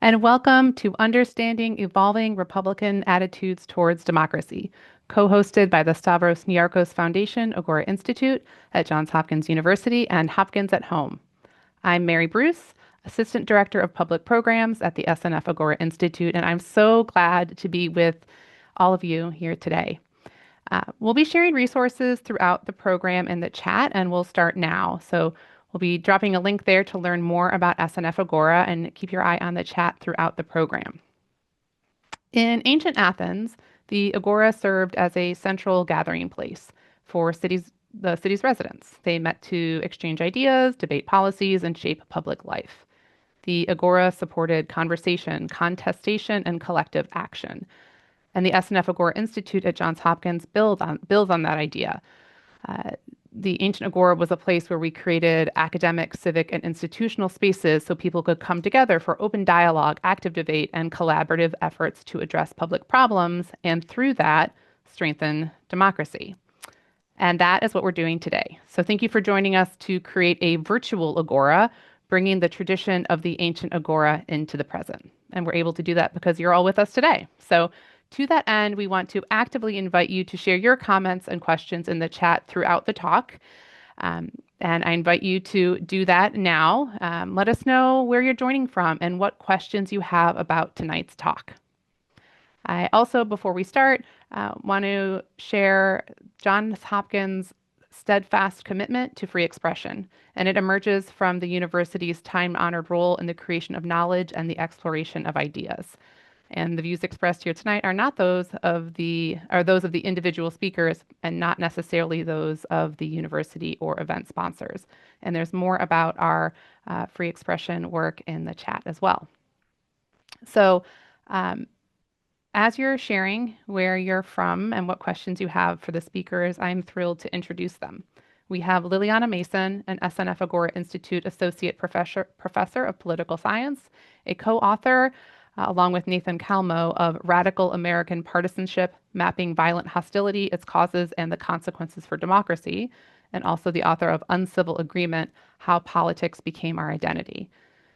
and welcome to Understanding Evolving Republican Attitudes Towards Democracy, co-hosted by the Stavros Niarchos Foundation Agora Institute at Johns Hopkins University and Hopkins at Home. I'm Mary Bruce, Assistant Director of Public Programs at the SNF Agora Institute, and I'm so glad to be with all of you here today. We'll be sharing resources throughout the program in the chat, and we'll start now. So we'll be dropping a link there to learn more about SNF Agora and keep your eye on the chat throughout the program. In ancient Athens, the Agora served as a central gathering place for the city's residents. They met to exchange ideas, debate policies, and shape public life. The Agora supported conversation, contestation, and collective action. And the SNF Agora Institute at Johns Hopkins builds on that idea. Uh, the ancient Agora was a place where we created academic, civic, and institutional spaces so people could come together for open dialogue, active debate, and collaborative efforts to address public problems, and through that, strengthen democracy. And that is what we're doing today. So thank you for joining us to create a virtual Agora, bringing the tradition of the ancient Agora into the present. And we're able to do that because you're all with us today. So to that end, we want to actively invite you to share your comments and questions in the chat throughout the talk. And I invite you to do that now. Let us know where you're joining from and what questions you have about tonight's talk. I also, before we start, want to share Johns Hopkins' steadfast commitment to free expression, and it emerges from the university's time-honored role in the creation of knowledge and the exploration of ideas. And the views expressed here tonight are not those of the individual speakers and not necessarily those of the university or event sponsors. And there's more about our free expression work in the chat as well. So as you're sharing where you're from and what questions you have for the speakers, I'm thrilled to introduce them. We have Lilliana Mason, an SNF Agora Institute Associate Professor of Political Science, a co-author along with Nathan Kalmo, of Radical American Partisanship, Mapping Violent Hostility, Its Causes, and the Consequences for Democracy, and also the author of Uncivil Agreement, How Politics Became Our Identity.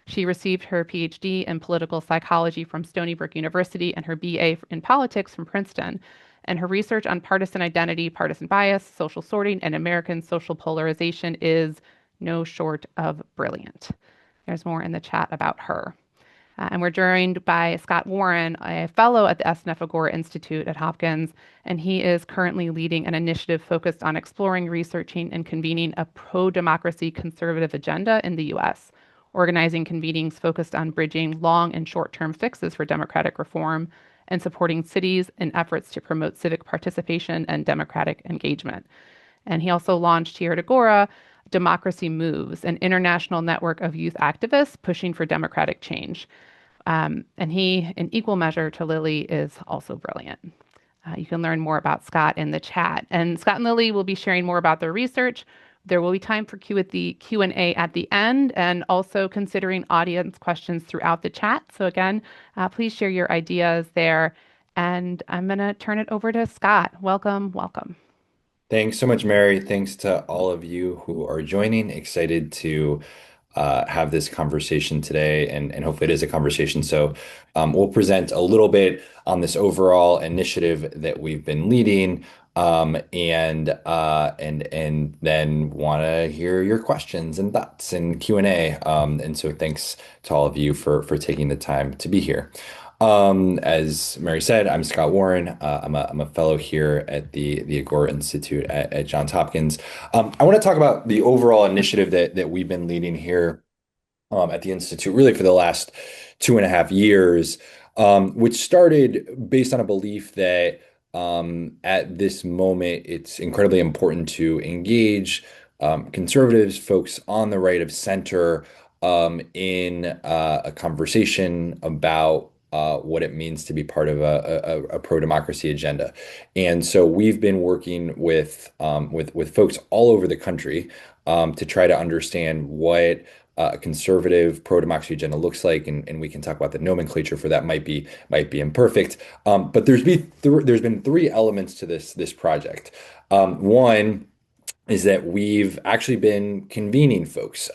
She received her PhD in political psychology from Stony Brook University and her BA in politics from Princeton. And her research on partisan identity, partisan bias, social sorting, and American social polarization is no short of brilliant. There's more in the chat about her. And we're joined by Scott Warren, a fellow at the SNF Agora Institute at Hopkins, and he is currently leading an initiative focused on exploring, researching, and convening a pro-democracy conservative agenda in the U.S., organizing convenings focused on bridging long and short-term fixes for democratic reform, and supporting cities in efforts to promote civic participation and democratic engagement. And he also launched here at Agora Democracy Moves, an international network of youth activists pushing for democratic change. And he, in equal measure to Lily, is also brilliant. You can learn more about Scott in the chat. And Scott and Lily will be sharing more about their research. There will be time for Q&A at the end, and also considering audience questions throughout the chat. So again, please share your ideas there. And I'm going to turn it over to Scott. Welcome, welcome. Thanks so much, Mary. Thanks to all of you who are joining. Excited to have this conversation today, and hopefully it is a conversation. So we'll present a little bit on this overall initiative that we've been leading, and then want to hear your questions and thoughts and Q&A. And so thanks to all of you for taking the time to be here. As Mary said, I'm Scott Warren. I'm a fellow here at the Agora Institute at Johns Hopkins. I want to talk about the overall initiative that we've been leading here at the Institute really for the last 2.5 years, which started based on a belief that at this moment it's incredibly important to engage conservatives, folks on the right of center, in a conversation about what it means to be part of a pro-democracy agenda. And so we've been working with folks all over the country to try to understand what a conservative pro-democracy agenda looks like, and we can talk about the nomenclature for that might be imperfect. But there's been three elements to this project. One is that we've actually been convening folks.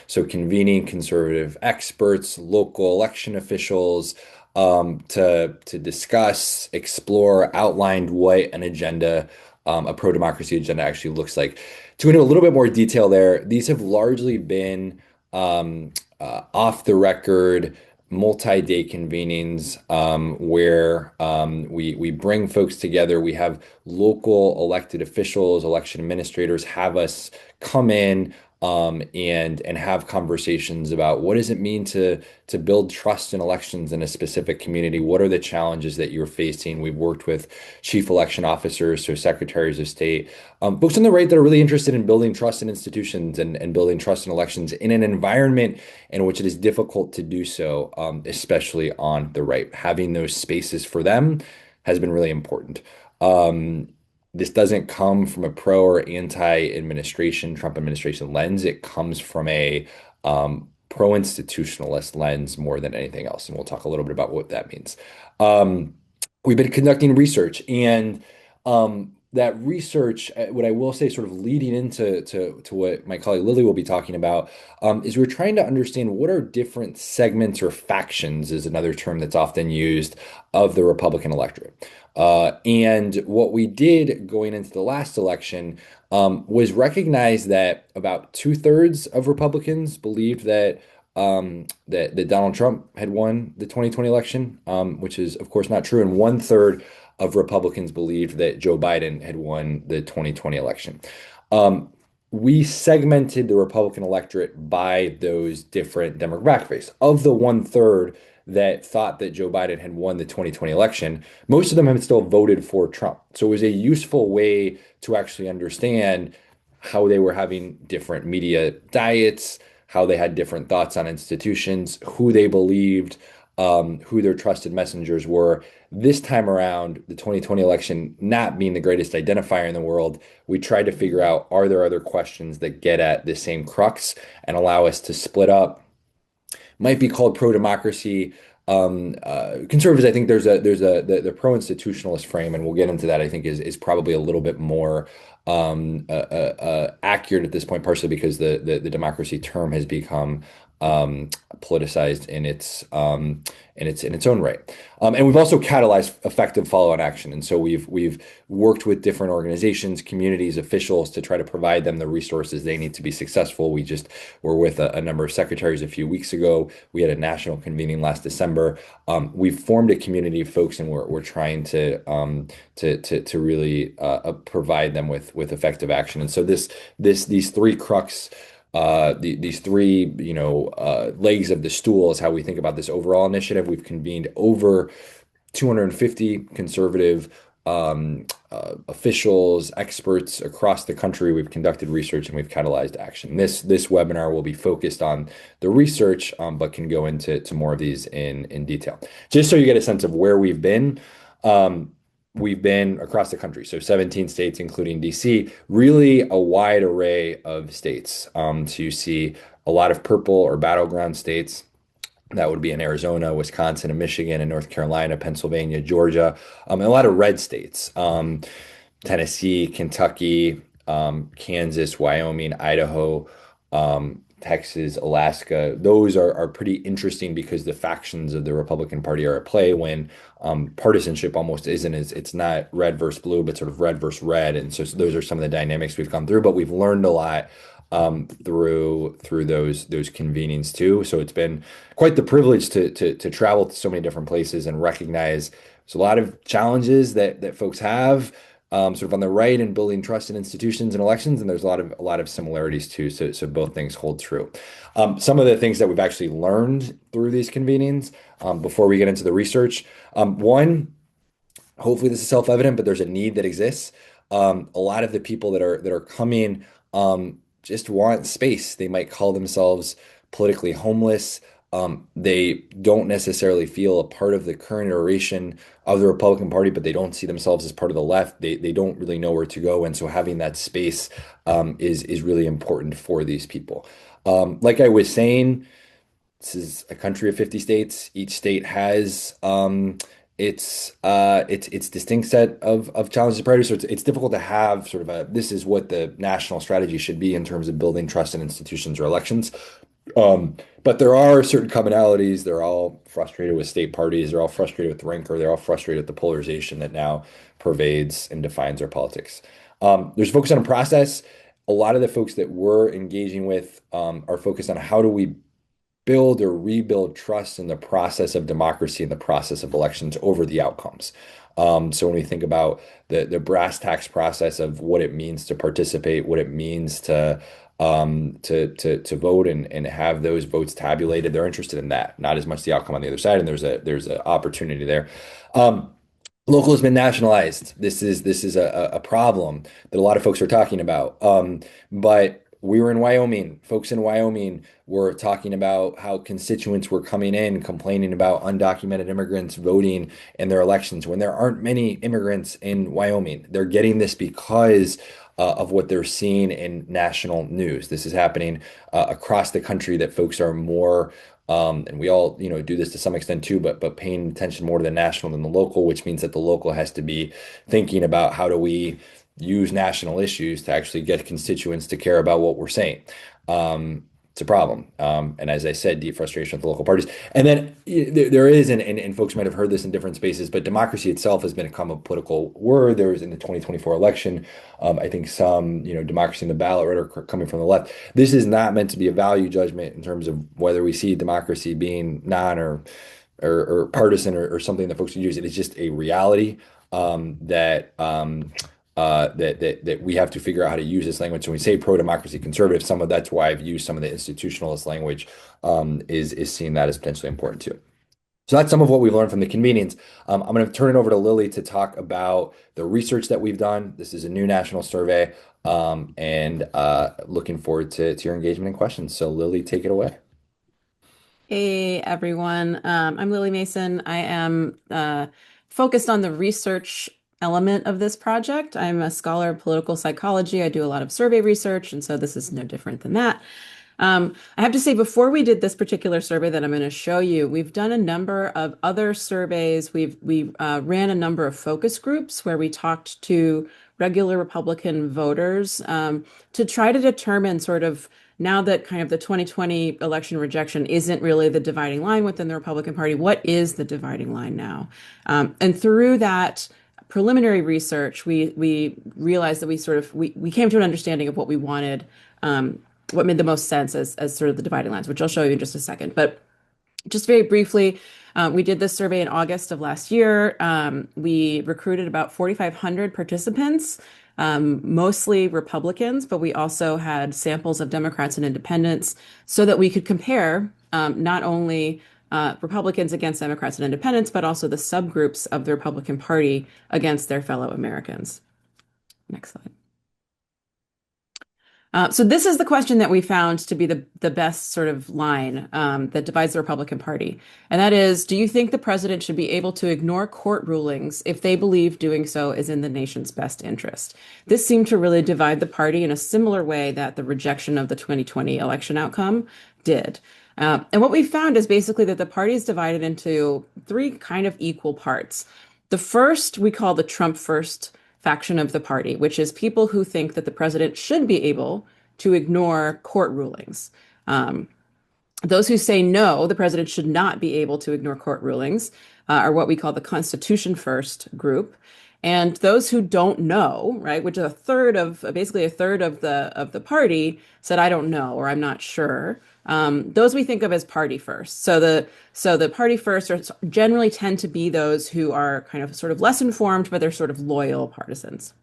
So convening conservative experts, local election officials, to discuss, explore, outline what an agenda, a pro-democracy agenda actually looks like. To go into a little bit more detail there, these have largely been off the record, multi-day convenings where we bring folks together. We have local elected officials, election administrators have us come in and have conversations about what does it mean to build trust in elections in a specific community? What are the challenges that you're facing? We've worked with chief election officers, so secretaries of state, folks on the right that are really interested in building trust in institutions and building trust in elections in an environment in which it is difficult to do so, especially on the right. Having those spaces for them has been really important. Um, this doesn't come from a pro or anti-administration, Trump administration lens. It comes from a pro-institutionalist lens more than anything else. And we'll talk a little bit about what that means. Um, we've been conducting research, and that research, what I will say, sort of leading into to what my colleague Lily will be talking about, is we're trying to understand what are different segments or factions, is another term that's often used, of the Republican electorate. And what we did going into the last election was recognize that about two-thirds of Republicans believed that Donald Trump had won the 2020 election, which is, of course, not true. And one-third of Republicans believed that Joe Biden had won the 2020 election. Um, we segmented the Republican electorate by those different demographics. Of the one-third that thought that Joe Biden had won the 2020 election, most of them have still voted for Trump. So it was a useful way to actually understand how they were having different media diets, how they had different thoughts on institutions, who they believed, who their trusted messengers were. This time around, the 2020 election not being the greatest identifier in the world, we tried to figure out, are there other questions that get at the same crux and allow us to split up? Might be called pro-democracy. Conservatives, I think the pro-institutionalist frame, and we'll get into that, I think is probably a little bit more accurate at this point, partially because the democracy term has become politicized in its own right. And we've also catalyzed effective follow-on action. And so we've worked with different organizations, communities, officials to try to provide them the resources they need to be successful. We just were with a number of secretaries a few weeks ago. We had a national convening last December. We've formed a community of folks, and we're trying to really provide them with effective action. And so these three crux, these three, legs of the stool is how we think about this overall initiative. We've convened over 250 conservative officials, experts across the country. We've conducted research and we've catalyzed action. This webinar will be focused on the research, but can go into more of these in detail. Just so you get a sense of where we've been. We've been across the country, so 17 states, including DC, really a wide array of states. So you see a lot of purple or battleground states. That would be in Arizona, Wisconsin, and Michigan, and North Carolina, Pennsylvania, Georgia, and a lot of red states. Tennessee, Kentucky, Kansas, Wyoming, Idaho, Texas, Alaska. Those are pretty interesting because the factions of the Republican Party are at play when partisanship almost isn't as it's not red versus blue, but sort of red versus red. And so those are some of the dynamics we've come through, but we've learned a lot through those convenings too. So it's been quite the privilege to travel to so many different places and recognize there's a lot of challenges that folks have sort of on the right in building trust in institutions and elections, and there's a lot of similarities too. So both things hold true. Some of the things that we've actually learned through these convenings before we get into the research. One, hopefully this is self-evident, but there's a need that exists. A lot of the people that are coming just want space. They might call themselves politically homeless. They don't necessarily feel a part of the current iteration of the Republican Party, but they don't see themselves as part of the left. They don't really know where to go, and so having that space is really important for these people. Like I was saying, this is a country of 50 states. Each state has it's distinct set of challenges and priorities. So it's difficult to have sort of a this is what the national strategy should be in terms of building trust in institutions or elections. But there are certain commonalities. They're all frustrated with state parties. They're all frustrated with rancor. They're all frustrated with the polarization that now pervades and defines our politics. There's a focus on a process. A lot of the folks that we're engaging with are focused on how do we build or rebuild trust in the process of democracy and the process of elections over the outcomes. So when we think about the brass tacks process of what it means to participate, what it means to vote and have those votes tabulated, they're interested in that, not as much the outcome on the other side. And there's an opportunity there. Um, Local has been nationalized. This is a problem that a lot of folks are talking about. But we were in Wyoming. Folks in Wyoming were talking about how constituents were coming in complaining about undocumented immigrants voting in their elections when there aren't many immigrants in Wyoming. They're getting this because of what they're seeing in national news. This is happening across the country that folks are more and we all, do this to some extent too, but paying attention more to the national than the local, which means that the local has to be thinking about how do we use national issues to actually get constituents to care about what we're saying. It's a problem. And as I said, deep frustration with the local parties. And then there is, and folks might have heard this in different spaces, but democracy itself has become a political word. There was in the 2024 election, I think some, democracy in the ballot rhetoric coming from the left. This is not meant to be a value judgment in terms of whether we see democracy being non or partisan or something that folks can use. It is just a reality that we have to figure out how to use this language. So when we say pro-democracy conservative, some of that's why I've used some of the institutionalist language is seeing that as potentially important too. So that's some of what we've learned from the convenience. I'm going to turn it over to Lily to talk about the research that we've done. This is a new national survey, and looking forward to your engagement and questions. So Lily, take it away. Hey everyone, I'm Lily Mason. I am focused on the research element of this project. I'm a scholar of political psychology. I do a lot of survey research, and so this is no different than that. I have to say, before we did this particular survey that I'm going to show you, we've done a number of other surveys. We ran a number of focus groups where we talked to regular Republican voters to try to determine sort of now that kind of the 2020 election rejection isn't really the dividing line within the Republican Party, what is the dividing line now? And through that preliminary research, we realized that we came to an understanding of what we wanted, what made the most sense as sort of the dividing lines, which I'll show you in just a second. But just very briefly, we did this survey in August of last year. We recruited about 4,500 participants, mostly Republicans, but we also had samples of Democrats and independents so that we could compare not only Republicans against Democrats and independents, but also the subgroups of the Republican Party against their fellow Americans. Next slide. So this is the question that we found to be the best sort of line that divides the Republican Party. And that is, do you think the president should be able to ignore court rulings if they believe doing so is in the nation's best interest? This seemed to really divide the party in a similar way that the rejection of the 2020 election outcome did. And what we found is basically that the party is divided into three kind of equal parts. The first we call the Trump first faction of the party, which is people who think that the president should be able to ignore court rulings. Those who say no, the president should not be able to ignore court rulings, are what we call the Constitution First group. And those who don't know, right, which is basically a third of the party said, I don't know, or I'm not sure. Those we think of as party first. So the party first generally tend to be those who are kind of sort of less informed, but they're sort of loyal partisans.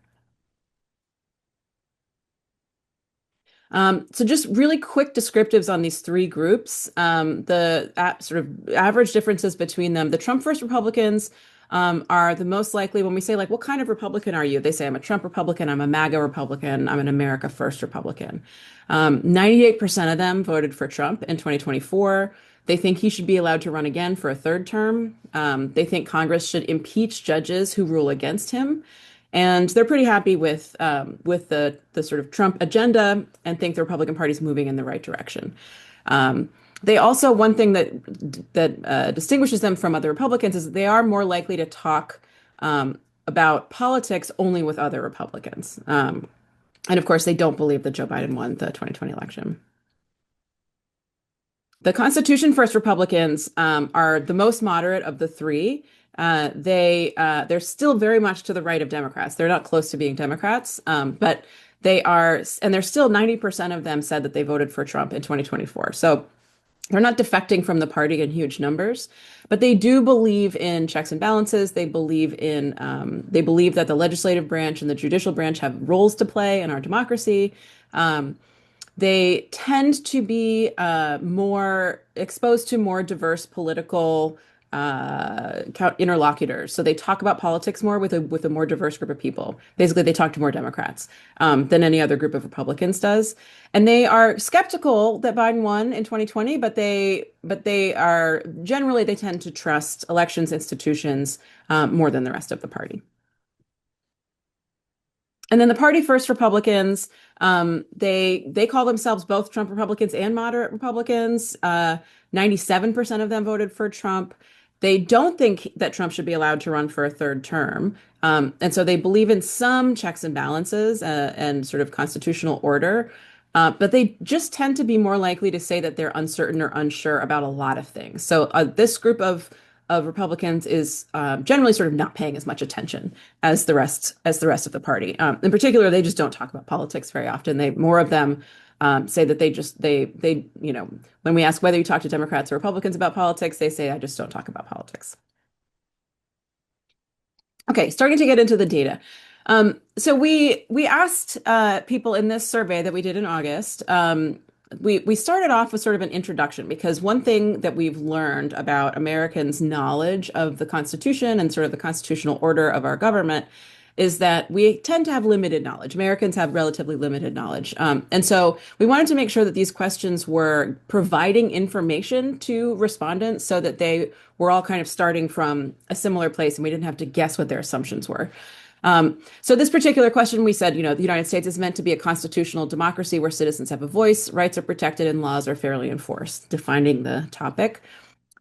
So just really quick descriptives on these three groups. Sort of average differences between them. The Trump first Republicans are the most likely when we say like, what kind of Republican are you? They say, I'm a Trump Republican, I'm a MAGA Republican, I'm an America First Republican. 98% of them voted for Trump in 2024. They think he should be allowed to run again for a third term. They think Congress should impeach judges who rule against him. And they're pretty happy with the sort of Trump agenda and think the Republican Party is moving in the right direction. They also, one thing that distinguishes them from other Republicans is that they are more likely to talk about politics only with other Republicans. And of course, they don't believe that Joe Biden won the 2020 election. The Constitution First Republicans are the most moderate of the three. They're still very much to the right of Democrats. They're not close to being Democrats, but they are, and they're still 90% of them said that they voted for Trump in 2024. So they're not defecting from the party in huge numbers, but they do believe in checks and balances. They believe that the legislative branch and the judicial branch have roles to play in our democracy. Um, they tend to be more exposed to more diverse political interlocutors. So they talk about politics more with a more diverse group of people. Basically, they talk to more Democrats than any other group of Republicans does. And they are skeptical that Biden won in 2020, but they are generally they tend to trust elections institutions more than the rest of the party. And then the Party First Republicans, they call themselves both Trump Republicans and moderate Republicans. 97% of them voted for Trump. They don't think that Trump should be allowed to run for a third term. And so they believe in some checks and balances and sort of constitutional order. But they just tend to be more likely to say that they're uncertain or unsure about a lot of things. So this group of Republicans is generally sort of not paying as much attention as the rest of the party. In particular, they just don't talk about politics very often. More of them say that they when we ask whether you talk to Democrats or Republicans about politics, they say I just don't talk about politics. Okay, starting to get into the data. So we asked people in this survey that we did in August. We started off with sort of an introduction because one thing that we've learned about Americans' knowledge of the Constitution and sort of the constitutional order of our government is that we tend to have limited knowledge. Americans have relatively limited knowledge. And so we wanted to make sure that these questions were providing information to respondents so that they were all kind of starting from a similar place and we didn't have to guess what their assumptions were. So this particular question, we said, the United States is meant to be a constitutional democracy where citizens have a voice, rights are protected, and laws are fairly enforced, defining the topic.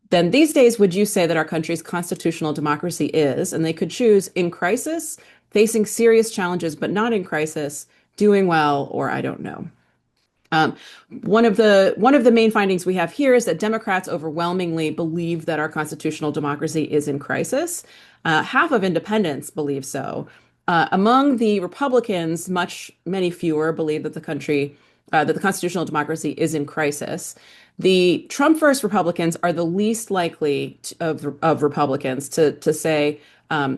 Then these days, would you say that our country's constitutional democracy is, and they could choose, in crisis, facing serious challenges, but not in crisis, doing well, or I don't know. Um, one of the main findings we have here is that Democrats overwhelmingly believe that our constitutional democracy is in crisis. Half of independents believe so. Among the Republicans, many fewer believe that the constitutional democracy is in crisis. The Trump first Republicans are the least likely of Republicans to say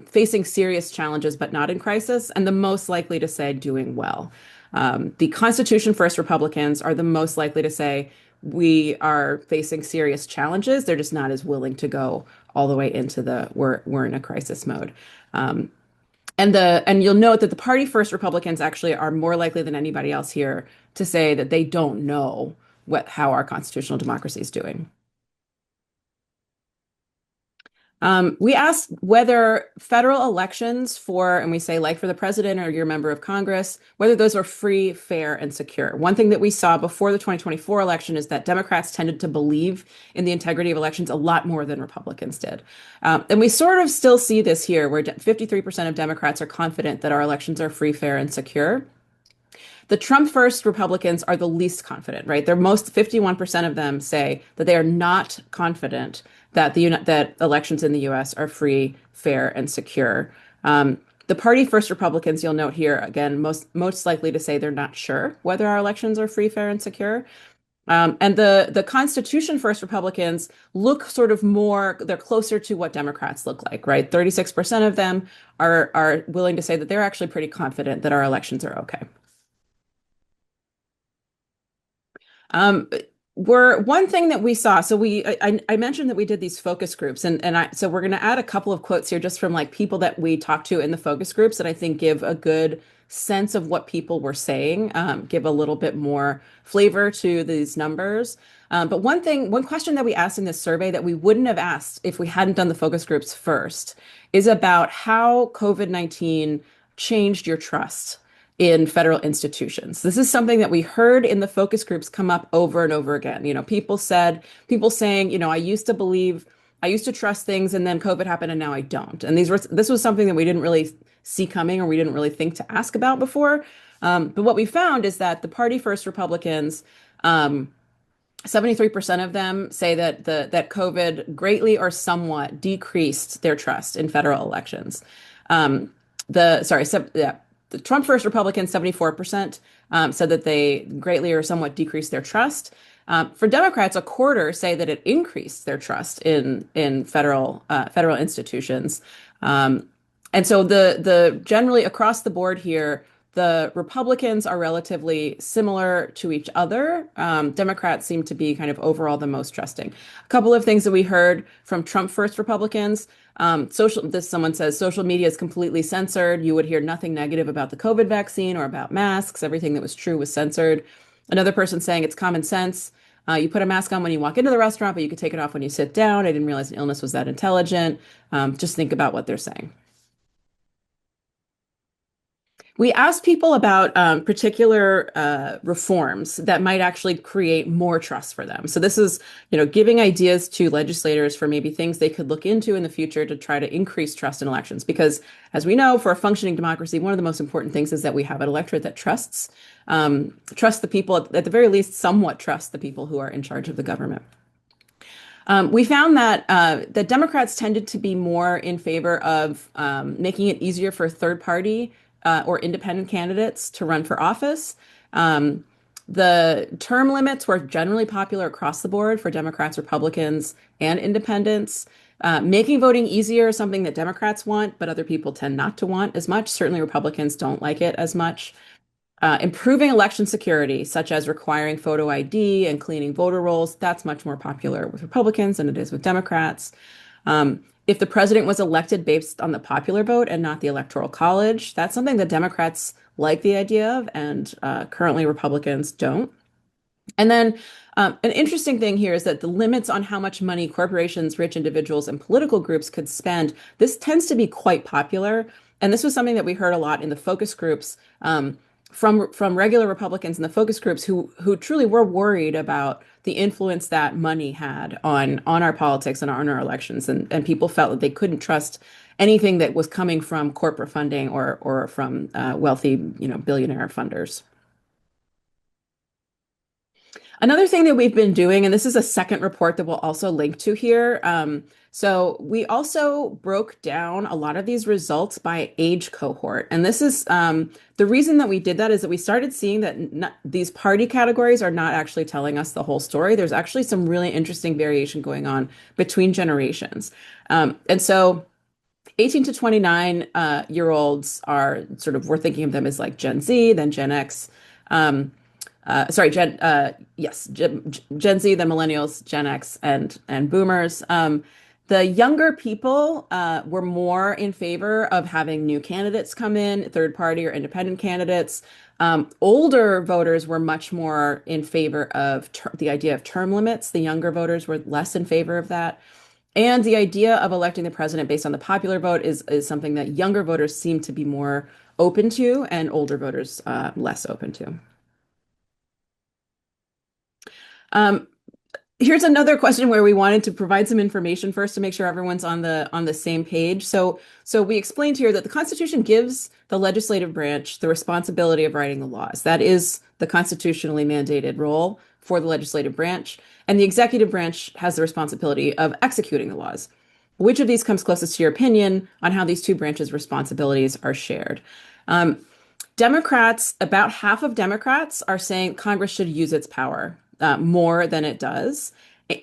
facing serious challenges but not in crisis, and the most likely to say doing well. The Constitution First Republicans are the most likely to say we are facing serious challenges. They're just not as willing to go all the way into we're in a crisis mode. And you'll note that the Party First Republicans actually are more likely than anybody else here to say that they don't know how our constitutional democracy is doing. We asked whether federal elections and we say like for the president or your member of Congress, whether those are free, fair, and secure. One thing that we saw before the 2024 election is that Democrats tended to believe in the integrity of elections a lot more than Republicans did. And we sort of still see this here, where 53% of Democrats are confident that our elections are free, fair, and secure. The Trump first Republicans are the least confident, right? 51% of them say that they are not confident that elections in the US are free, fair, and secure. The Party First Republicans, you'll note here, again, most likely to say they're not sure whether our elections are free, fair, and secure. And the Constitution First Republicans look sort of they're closer to what Democrats look like, right? 36% of them are willing to say that they're actually pretty confident that our elections are okay. One thing that we saw, so I mentioned that we did these focus groups, so we're going to add a couple of quotes here just from like people that we talked to in the focus groups that I think give a good sense of what people were saying, give a little bit more flavor to these numbers. But one question that we asked in this survey that we wouldn't have asked if we hadn't done the focus groups first is about how COVID-19 changed your trust in federal institutions. This is something that we heard in the focus groups come up over and over again. People saying, I used to trust things and then COVID happened and now I don't. And this was something that we didn't really see coming or we didn't really think to ask about before. But what we found is that the party first Republicans, 73% of them say that COVID greatly or somewhat decreased their trust in federal elections. Um, the Trump first Republicans, 74%, said that they greatly or somewhat decreased their trust. For Democrats, a quarter say that it increased their trust in federal institutions. And so the generally across the board here, the Republicans are relatively similar to each other. Democrats seem to be kind of overall the most trusting. A couple of things that we heard from Trump first Republicans. Someone says social media is completely censored. You would hear nothing negative about the COVID vaccine or about masks. Everything that was true was censored. Another person saying it's common sense. You put a mask on when you walk into the restaurant, but you could take it off when you sit down. I didn't realize an illness was that intelligent. Just think about what they're saying. We asked people about particular reforms that might actually create more trust for them. So this is, giving ideas to legislators for maybe things they could look into in the future to try to increase trust in elections. Because as we know, for a functioning democracy, one of the most important things is that we have an electorate that trust the people, at the very least, somewhat trust the people who are in charge of the government. We found that Democrats tended to be more in favor of making it easier for third party or independent candidates to run for office. The term limits were generally popular across the board for Democrats, Republicans, and independents. Making voting easier is something that Democrats want, but other people tend not to want as much. Certainly, Republicans don't like it as much. Improving election security, such as requiring photo ID and cleaning voter rolls, that's much more popular with Republicans than it is with Democrats. If the president was elected based on the popular vote and not the Electoral College, that's something that Democrats like the idea of, and currently Republicans don't. And then an interesting thing here is that the limits on how much money corporations, rich individuals, and political groups could spend, this tends to be quite popular. And this was something that we heard a lot in the focus groups from regular Republicans in the focus groups who truly were worried about the influence that money had on our politics and on our elections. And people felt that they couldn't trust anything that was coming from corporate funding or from wealthy, billionaire funders. Another thing that we've been doing, and this is a second report that we'll also link to here. So we also broke down a lot of these results by age cohort. And this is the reason that we did that is that we started seeing that these party categories are not actually telling us the whole story. There's actually some really interesting variation going on between generations. And so 18 to 29 year olds are we're thinking of them as like Gen Z, then Gen X. Gen Z, the millennials, Gen X, and boomers. The younger people were more in favor of having new candidates come in, third party or independent candidates. Older voters were much more in favor of the idea of term limits. The younger voters were less in favor of that. And the idea of electing the president based on the popular vote is something that younger voters seem to be more open to and older voters less open to. Here's another question where we wanted to provide some information first to make sure everyone's on the same page. So we explained here that the Constitution gives the legislative branch the responsibility of writing the laws. That is the constitutionally mandated role for the legislative branch, and the executive branch has the responsibility of executing the laws. Which of these comes closest to your opinion on how these two branches' responsibilities are shared? Democrats, about half of Democrats are saying Congress should use its power more than it does.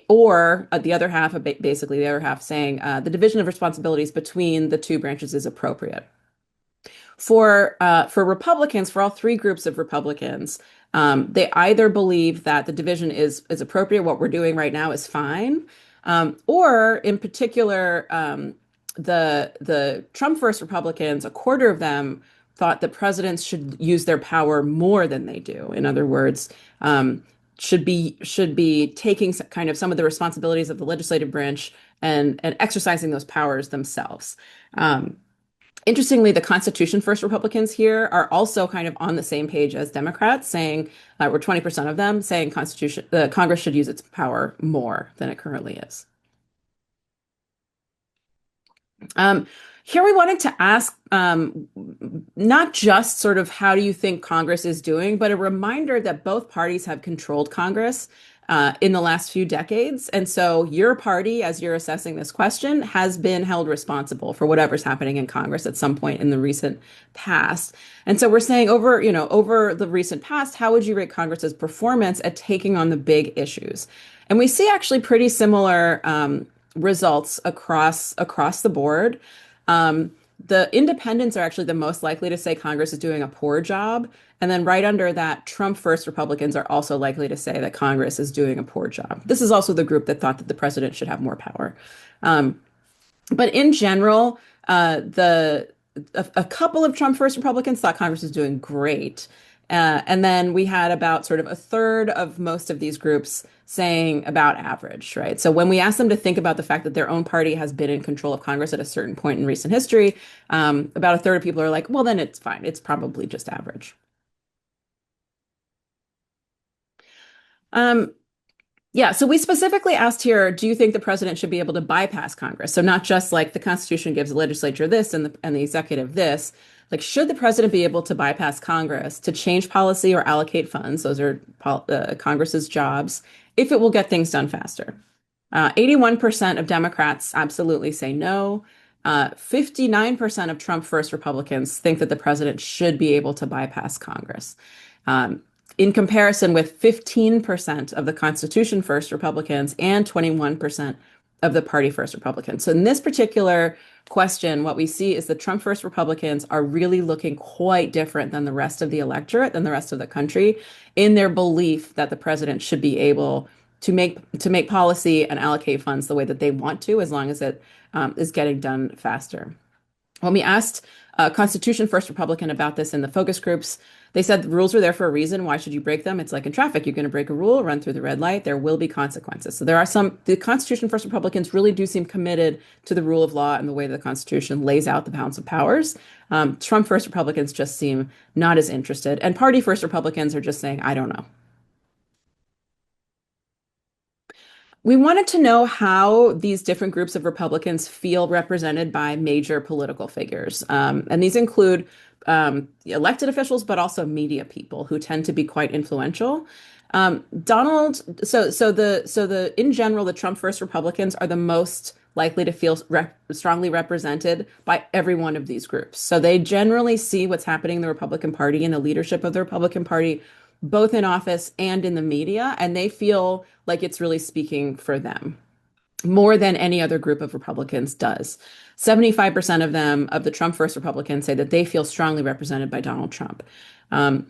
Or the other half, basically the other half saying the division of responsibilities between the two branches is appropriate. For Republicans, for all three groups of Republicans, they either believe that the division is appropriate, what we're doing right now is fine, or in particular, the Trump first Republicans, a quarter of them thought that presidents should use their power more than they do. In other words, should be taking some of the responsibilities of the legislative branch and exercising those powers themselves. Interestingly, the Constitution First Republicans here are also kind of on the same page as Democrats, saying, we're 20% of them saying Congress should use its power more than it currently is. Um, Here we wanted to ask not just sort of how do you think Congress is doing, but a reminder that both parties have controlled Congress in the last few decades. And so your party, as you're assessing this question, has been held responsible for whatever's happening in Congress at some point in the recent past. And so we're saying over the recent past, how would you rate Congress's performance at taking on the big issues? And we see actually pretty similar results across the board. Um, the independents are actually the most likely to say Congress is doing a poor job. And then right under that, Trump first Republicans are also likely to say that Congress is doing a poor job. This is also the group that thought that the president should have more power. Um, but in general, a couple of Trump first Republicans thought Congress was doing great. And then we had about sort of a third of most of these groups saying about average, right? So when we ask them to think about the fact that their own party has been in control of Congress at a certain point in recent history, about a third of people are like, well, then it's fine. It's probably just average. Um, Yeah, so we specifically asked here, do you think the president should be able to bypass Congress? So not just like the Constitution gives the legislature this and the executive this. Like, should the president be able to bypass Congress to change policy or allocate funds? Those are Congress's jobs, if it will get things done faster. 81% of Democrats absolutely say no. 59% of Trump first Republicans think that the president should be able to bypass Congress. Um, in comparison with 15% of the Constitution First Republicans and 21% of the Party First Republicans. So in this particular question, what we see is the Trump First Republicans are really looking quite different than the rest of the electorate, than the rest of the country, in their belief that the president should be able to make policy and allocate funds the way that they want to, as long as it is getting done faster. When we asked Constitution First Republican about this in the focus groups, they said the rules are there for a reason. Why should you break them? It's like in traffic. You're going to break a rule, run through the red light. There will be consequences. So the Constitution First Republicans really do seem committed to the rule of law and the way the Constitution lays out the balance of powers. Trump First Republicans just seem not as interested. And Party First Republicans are just saying, I don't know. We wanted to know how these different groups of Republicans feel represented by major political figures. And these include elected officials, but also media people who tend to be quite influential. In general, the Trump first Republicans are the most likely to feel strongly represented by every one of these groups. So they generally see what's happening in the Republican Party and the leadership of the Republican Party, both in office and in the media, and they feel like it's really speaking for them more than any other group of Republicans does. 75% of them, of the Trump first Republicans, say that they feel strongly represented by Donald Trump. Um,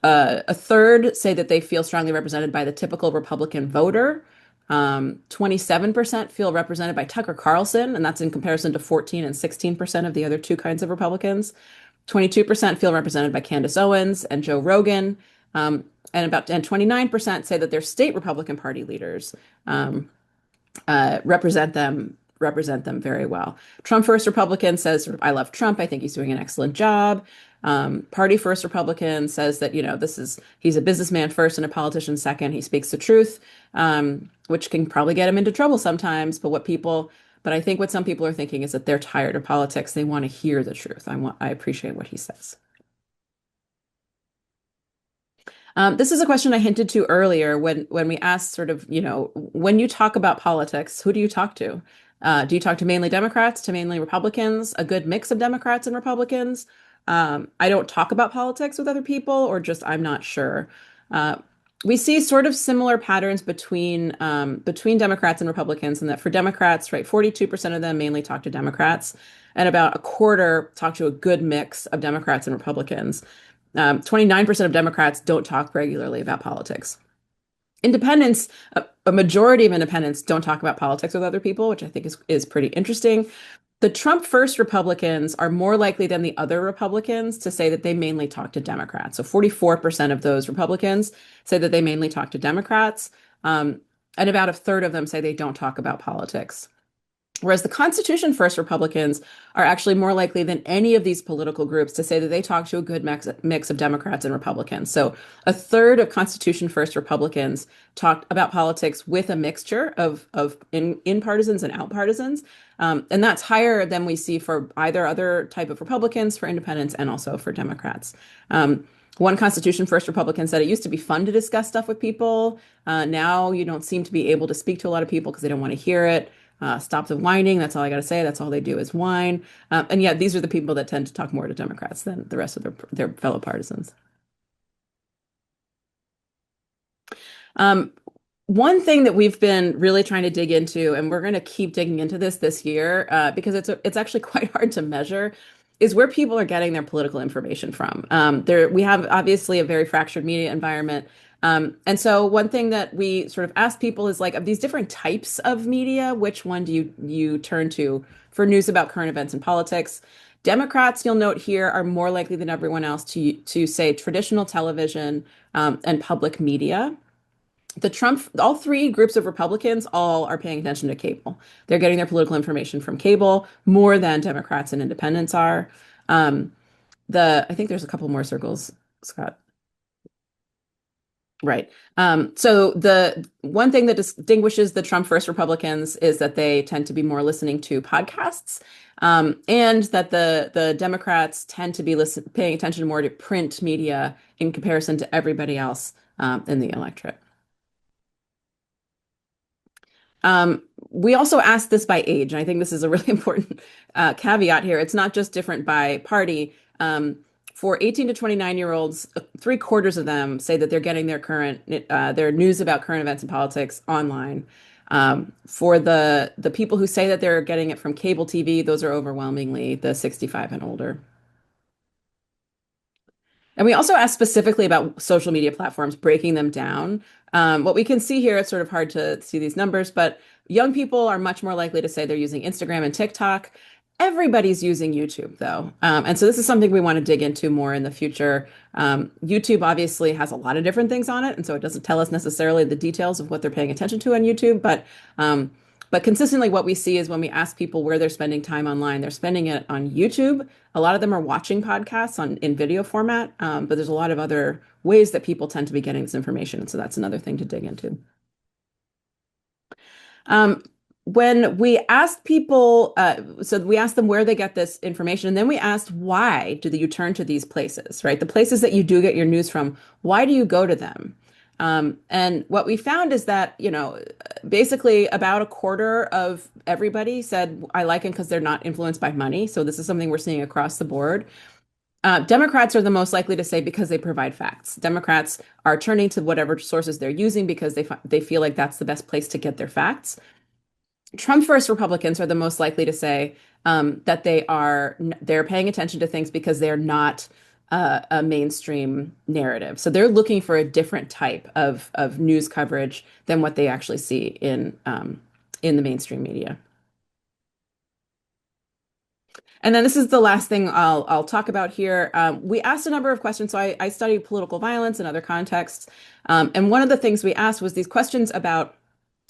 a third say that they feel strongly represented by the typical Republican voter. 27% feel represented by Tucker Carlson, and that's in comparison to 14 and 16% of the other two kinds of Republicans. 22% feel represented by Candace Owens and Joe Rogan. And 29% say that their state Republican Party leaders represent them very well. Trump First Republican says, I love Trump. I think he's doing an excellent job. Party First Republican says that, he's a businessman first and a politician second. He speaks the truth, which can probably get him into trouble sometimes. But I think what some people are thinking is that they're tired of politics. They want to hear the truth. I appreciate what he says. This is a question I hinted to earlier when we asked sort of, when you talk about politics, who do you talk to? Do you talk to mainly Democrats, to mainly Republicans, a good mix of Democrats and Republicans? I don't talk about politics with other people, or just I'm not sure. We see sort of similar patterns between Democrats and Republicans, and that for Democrats, right, 42% of them mainly talk to Democrats, and about a quarter talk to a good mix of Democrats and Republicans. 29% of Democrats don't talk regularly about politics. Independents, a majority of independents don't talk about politics with other people, which I think is pretty interesting. The Trump first Republicans are more likely than the other Republicans to say that they mainly talk to Democrats. So 44% of those Republicans say that they mainly talk to Democrats. And about a third of them say they don't talk about politics. Whereas the Constitution First Republicans are actually more likely than any of these political groups to say that they talk to a good mix of Democrats and Republicans. So a third of Constitution First Republicans talked about politics with a mixture of in partisans and out partisans. And that's higher than we see for either other type of Republicans, for independents, and also for Democrats. One Constitution First Republican said it used to be fun to discuss stuff with people. Now you don't seem to be able to speak to a lot of people because they don't want to hear it. Stop the whining. That's all I got to say. That's all they do is whine. And yet these are the people that tend to talk more to Democrats than the rest of their fellow partisans. Um, One thing that we've been really trying to dig into, and we're going to keep digging into this year, because it's actually quite hard to measure, is where people are getting their political information from. We have obviously a very fractured media environment. And so one thing that we sort of ask people is like, of these different types of media, which one do you turn to for news about current events and politics? Democrats, you'll note here, are more likely than everyone else to say traditional television, and public media. All three groups of Republicans all are paying attention to cable. They're getting their political information from cable more than Democrats and independents are. Um, I think there's a couple more circles, Scott. Right. So the one thing that distinguishes the Trump first Republicans is that they tend to be more listening to podcasts, and that the Democrats tend to be paying attention more to print media in comparison to everybody else, in the electorate. We also asked this by age, and I think this is a really important caveat here. It's not just different by party. For 18 to 29-year-olds, three-quarters of them say that they're getting their news about current events and politics online. For the people who say that they're getting it from cable TV, those are overwhelmingly the 65 and older. And we also asked specifically about social media platforms, breaking them down. What we can see here, it's sort of hard to see these numbers, but young people are much more likely to say they're using Instagram and TikTok. Everybody's using YouTube, though. And so this is something we want to dig into more in the future. YouTube obviously has a lot of different things on it, and so it doesn't tell us necessarily the details of what they're paying attention to on YouTube, but consistently, what we see is when we ask people where they're spending time online, they're spending it on YouTube. A lot of them are watching podcasts in video format, but there's a lot of other ways that people tend to be getting this information. And so that's another thing to dig into. Um, when we asked people, so we asked them where they get this information, and then we asked why do you turn to these places, right? The places that you do get your news from, why do you go to them? And what we found is that, basically about a quarter of everybody said, I like them because they're not influenced by money. So this is something we're seeing across the board. Democrats are the most likely to say because they provide facts. Democrats are turning to whatever sources they're using because they feel like that's the best place to get their facts. Trump first Republicans are the most likely to say that they're paying attention to things because they're not a mainstream narrative. So they're looking for a different type of news coverage than what they actually see in the mainstream media. And then this is the last thing I'll talk about here. We asked a number of questions. So I studied political violence in other contexts, and one of the things we asked was these questions about.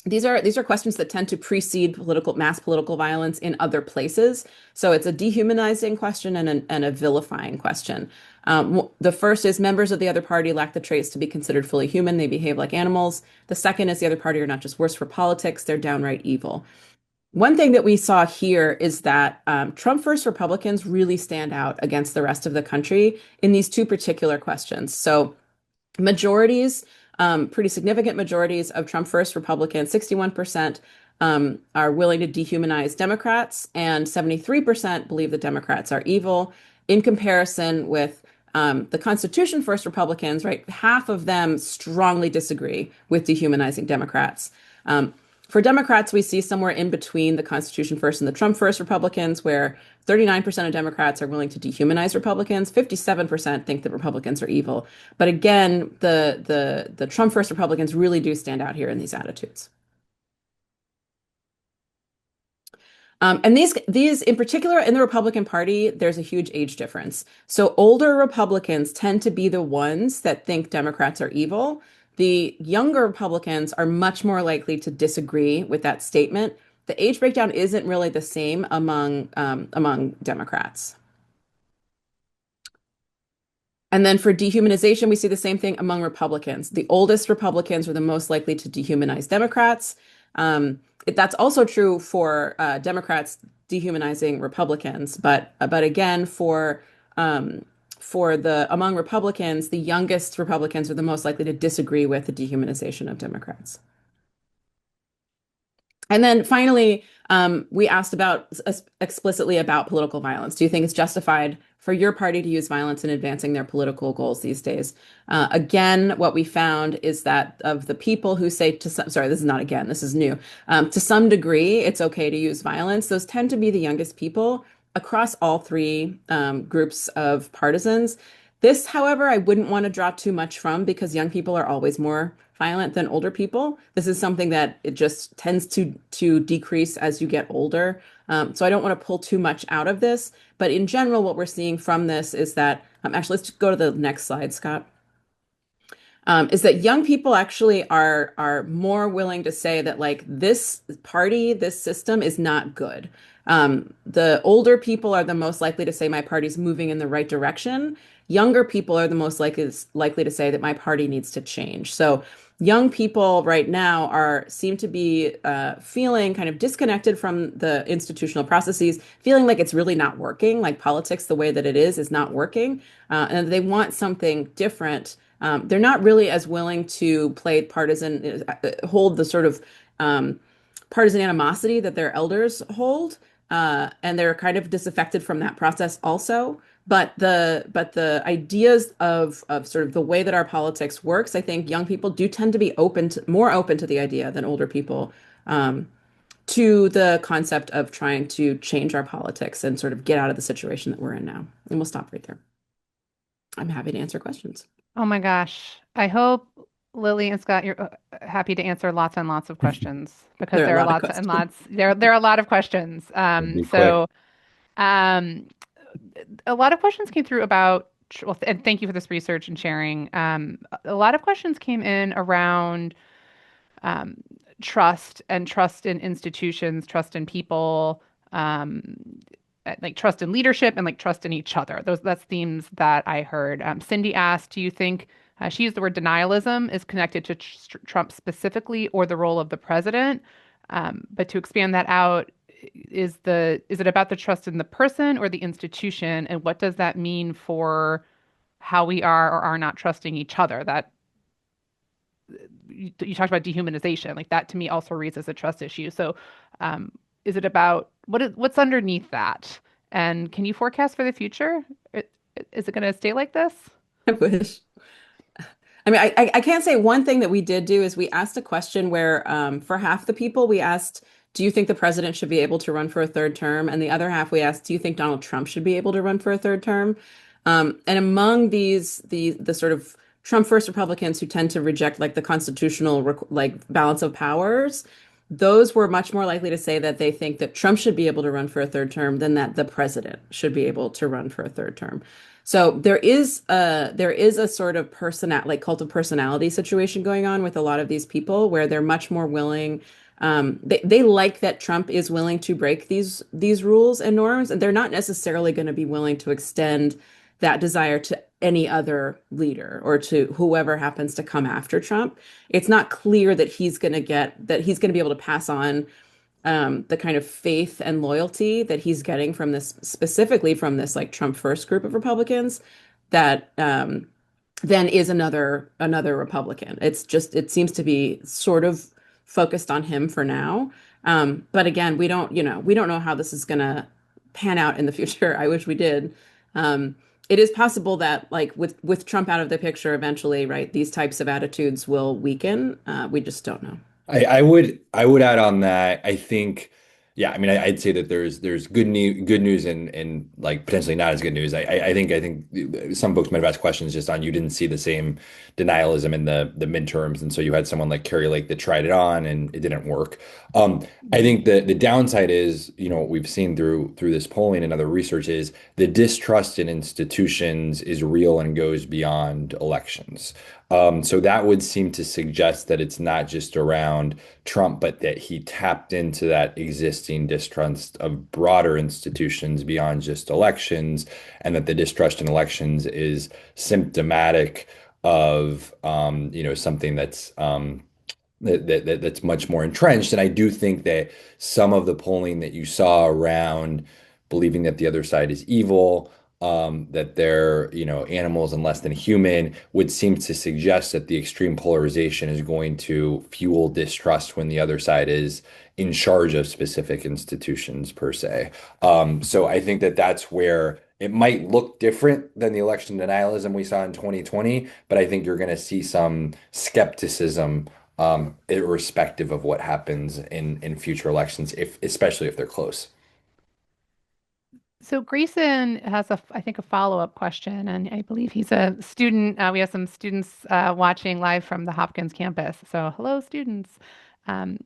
These are questions that tend to precede mass political violence in other places. So it's a dehumanizing question and a vilifying question. The first is members of the other party lack the traits to be considered fully human. They behave like animals. The second is the other party are not just worse for politics, they're downright evil. One thing that we saw here is that Trump first Republicans really stand out against the rest of the country in these two particular questions. So majorities, pretty significant majorities of Trump first Republicans, 61%, are willing to dehumanize Democrats, and 73% believe that Democrats are evil. In comparison with the Constitution first Republicans, right, half of them strongly disagree with dehumanizing Democrats. For Democrats, we see somewhere in between the Constitution first and the Trump first Republicans, where 39% of Democrats are willing to dehumanize Republicans, 57% think that Republicans are evil. But again, the Trump first Republicans really do stand out here in these attitudes. And these in particular in the Republican Party, there's a huge age difference. So older Republicans tend to be the ones that think Democrats are evil. The younger Republicans are much more likely to disagree with that statement the age breakdown isn't really the same among Democrats. And then for dehumanization, we see the same thing among Republicans. The oldest Republicans were the most likely to dehumanize Democrats. That's also true for Democrats dehumanizing Republicans, but again for the among Republicans, the youngest Republicans are the most likely to disagree with the dehumanization of Democrats. And then finally, we asked about explicitly about political violence. Do you think it's justified for your party to use violence in advancing their political goals these days? Again, what we found is that of the people who say to some, sorry, this is not again, this is new. To some degree, it's okay to use violence. Those tend to be the youngest people across all three groups of partisans. This, however, I wouldn't want to draw too much from because young people are always more violent than older people. This is something that it just tends to decrease as you get older. So I don't want to pull too much out of this, but in general, what we're seeing from this is that actually, let's go to the next slide, Scott. Is that young people actually are more willing to say that like this party, this system is not good. The older people are the most likely to say my party's moving in the right direction. Younger people are the most likely to say that my party needs to change. So young people right now seem to be feeling kind of disconnected from the institutional processes, feeling like it's really not working, like politics the way that it is not working, and they want something different. They're not really as willing to play partisan, hold the sort of partisan animosity that their elders hold, and they're kind of disaffected from that process also. But the ideas of sort of the way that our politics works, I think young people do tend to be more open to the idea than older people, to the concept of trying to change our politics and sort of get out of the situation that we're in now. And we'll stop right there. I'm happy to answer questions. Oh my gosh. I hope Lily and Scott, you're happy to answer lots and lots of questions because There are a there are lot of lots and questions. lots. There are a lot of questions. Be quick. So um, a lot of questions came through about, well, and thank you for this research and sharing. A lot of questions came in around um, trust and trust in institutions, trust in people, um, like trust in leadership and like trust in each other. That's themes that I heard. Cindy asked, do you think she used the word denialism is connected to Trump specifically or the role of the president? But to expand that out, is it about the trust in the person or the institution, and what does that mean for how we are or are not trusting each other? That you talked about dehumanization, like that to me also reads as a trust issue. So, is it about what's underneath that? And can you forecast for the future? Is it going to stay like this? I wish. I mean, I can't say one thing that we did do is we asked a question where for half the people we asked, do you think the president should be able to run for a third term? And the other half we asked, do you think Donald Trump should be able to run for a third term? And among the sort of Trump first Republicans who tend to reject like the constitutional like balance of powers, those were much more likely to say that they think that Trump should be able to run for a third term than that the president should be able to run for a third term. So there is a sort of like cult of personality situation going on with a lot of these people where they're much more willing. They like that Trump is willing to break these rules and norms, and they're not necessarily going to be willing to extend that desire to any other leader or to whoever happens to come after Trump. It's not clear that he's going to be able to pass on the kind of faith and loyalty that he's getting from this, specifically from this like Trump first group of Republicans, that then is another Republican. It seems to be sort of focused on him for now. But again, we don't know how this is gonna pan out in the future. I wish we did. It is possible that like with Trump out of the picture eventually, right, these types of attitudes will weaken. We just don't know. I would add on that. I think, yeah, I mean, I'd say that there's good news and like potentially not as good news. I think some folks might have asked questions just on you didn't see the same denialism in the midterms, and so you had someone like Carrie Lake that tried it on and it didn't work. I think the downside is, what we've seen through this polling and other research is the distrust in institutions is real and goes beyond elections. So that would seem to suggest that it's not just around Trump, but that he tapped into that existing distrust of broader institutions beyond just elections, and that the distrust in elections is symptomatic of something that's much more entrenched. And I do think that some of the polling that you saw around believing that the other side is evil, that they're, animals and less than human, would seem to suggest that the extreme polarization is going to fuel distrust when the other side is in charge of specific institutions per se. So I think that that's where it might look different than the election denialism we saw in 2020, but I think you're going to see some skepticism, irrespective of what happens in future elections, if especially if they're close. So Grayson has I think, a follow-up question, and I believe he's a student. We have some students watching live from the Hopkins campus. So hello, students. Um,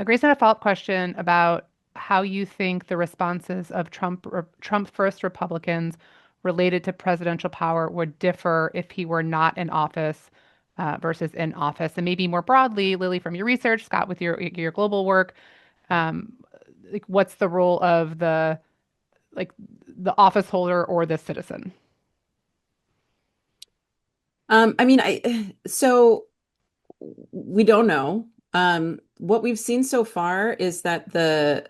Grayson had a follow-up question about how you think the responses of Trump first Republicans related to presidential power would differ if he were not in office versus in office, and maybe more broadly, Lily, from your research, Scott, with your global work, um, like what's the role of like the office holder or the citizen? I mean, so we don't know. What we've seen so far is that the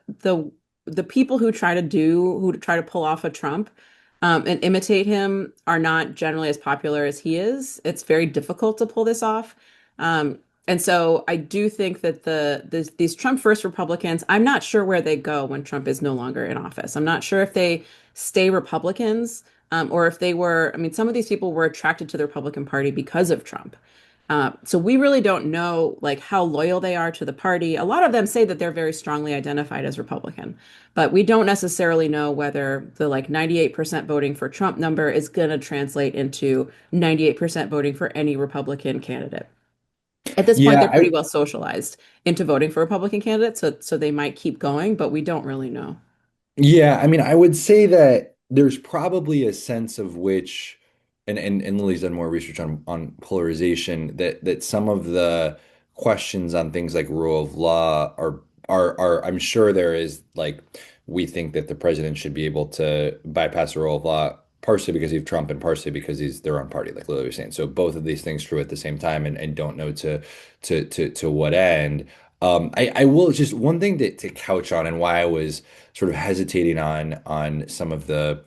people who try to pull off a Trump and imitate him are not generally as popular as he is. It's very difficult to pull this off. And so I do think that these Trump first Republicans, I'm not sure where they go when Trump is no longer in office. I'm not sure if they stay Republicans, or if they were, I mean, some of these people were attracted to the Republican Party because of Trump. So we really don't know like how loyal they are to the party. A lot of them say that they're very strongly identified as Republican, but we don't necessarily know whether the like 98% voting for Trump number is going to translate into 98% voting for any Republican candidate. At this point, Yeah, they're pretty well socialized into voting for Republican candidates, so they might keep going, but we don't really know. yeah, I mean, I would say that there's probably a sense of which, and Lily's done more research on polarization, that some of the questions on things like rule of law are I'm sure there is like we think that the president should be able to bypass the rule of law partially because he's Trump and partially because he's their own party, like Lily was saying. So both of these things true at the same time, and don't know to what end. I will just one thing to couch on, and why I was sort of hesitating on some of the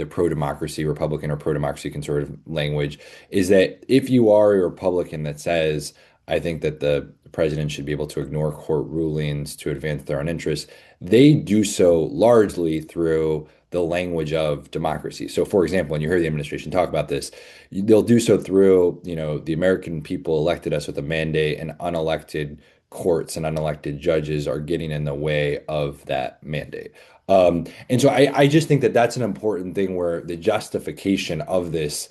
pro-democracy Republican or pro-democracy conservative language, is that if you are a Republican that says, I think that the president should be able to ignore court rulings to advance their own interests, they do so largely through the language of democracy. So, for example, when you hear the administration talk about this, they'll do so through, the American people elected us with a mandate, and unelected courts and unelected judges are getting in the way of that mandate. And so I just think that that's an important thing where the justification of this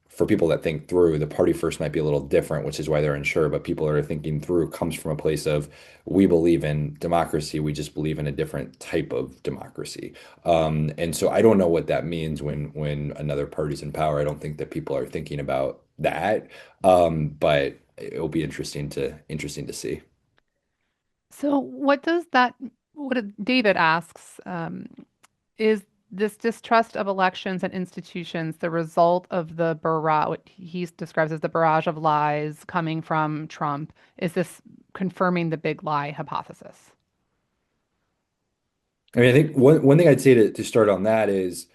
for people that think through the party first might be a little different, which is why they're unsure. But people that are thinking through comes from a place of we believe in democracy, we just believe in a different type of democracy. And so I don't know what that means when another party's in power. I don't think that people are thinking about that. But it'll be interesting to see. So David asks, is this distrust of elections and institutions the result of the barrage, what he describes as the barrage of lies coming from Trump? Is this confirming the big lie hypothesis? I mean, I think one thing I'd say to start on that is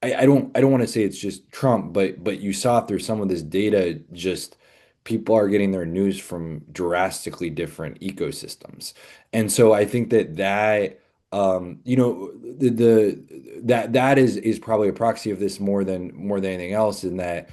I don't want to say it's just Trump, but you saw through some of this data, just people are getting their news from drastically different ecosystems. And so I think that that is probably a proxy of this more than anything else, in that